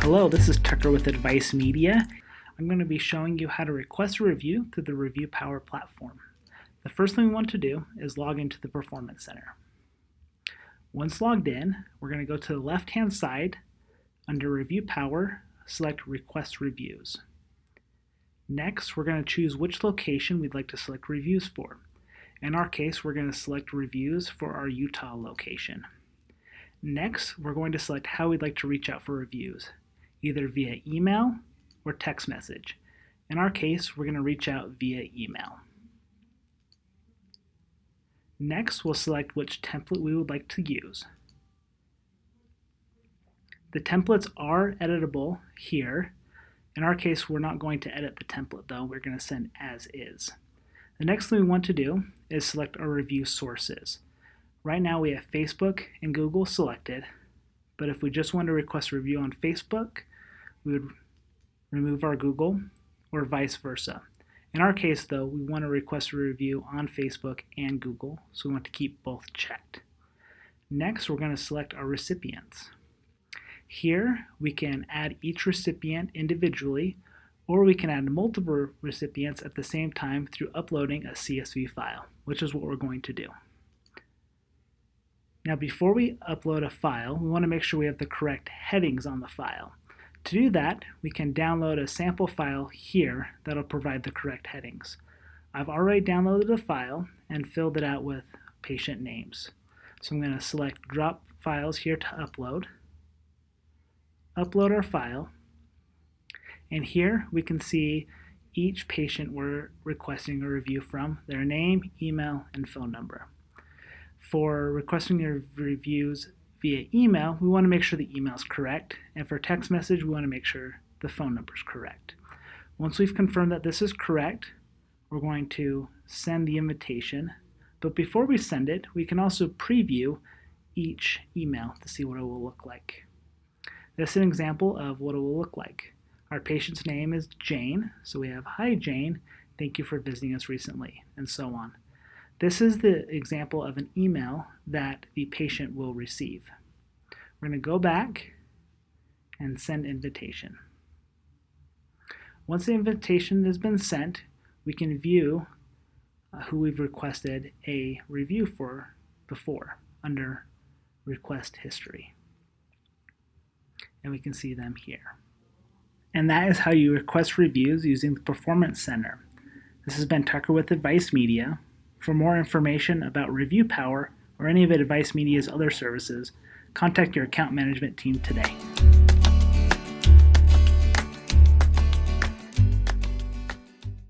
Hello, this is Tucker with Advice Media. I'm going to be showing you how to request a review through the Review Power platform. The first thing we want to do is log into the Performance Center. Once logged in, we're going to go to the left-hand side. Under Review Power, select Request Reviews. Next, we're going to choose which location we'd like to select reviews for. In our case, we're going to select reviews for our Utah location. Next, we're going to select how we'd like to reach out for reviews, either via email or text message. In our case, we're going to reach out via email. Next, we'll select which template we would like to use. The templates are editable here. In our case, we're not going to edit the template though, we're going to send as is. The next thing we want to do is select our review sources. Right now we have Facebook and Google selected, but if we just want to request a review on Facebook, we would remove our Google or vice versa. In our case though, we want to request a review on Facebook and Google, so we want to keep both checked. Next, we're going to select our recipients. Here, we can add each recipient individually, or we can add multiple recipients at the same time through uploading a CSV file, which is what we're going to do. Now, before we upload a file, we want to make sure we have the correct headings on the file. To do that, we can download a sample file here that'll provide the correct headings. I've already downloaded the file and filled it out with patient names. So I'm going to select Drop Files here to upload our file, and here we can see each patient we're requesting a review from, their name, email, and phone number. For requesting your reviews via email, we want to make sure the email is correct, and for text message, we want to make sure the phone number is correct. Once we've confirmed that this is correct, we're going to send the invitation, but before we send it, we can also preview each email to see what it will look like. This is an example of what it will look like. Our patient's name is Jane, so we have, "Hi Jane, thank you for visiting us recently," and so on. This is the example of an email that the patient will receive. We're going to go back and send invitation. Once the invitation has been sent, we can view who we've requested a review for before under Request History. And we can see them here. And that is how you request reviews using the Performance Center. This has been Tucker with Advice Media. For more information about Review Power or any of Advice Media's other services, contact your account management team today.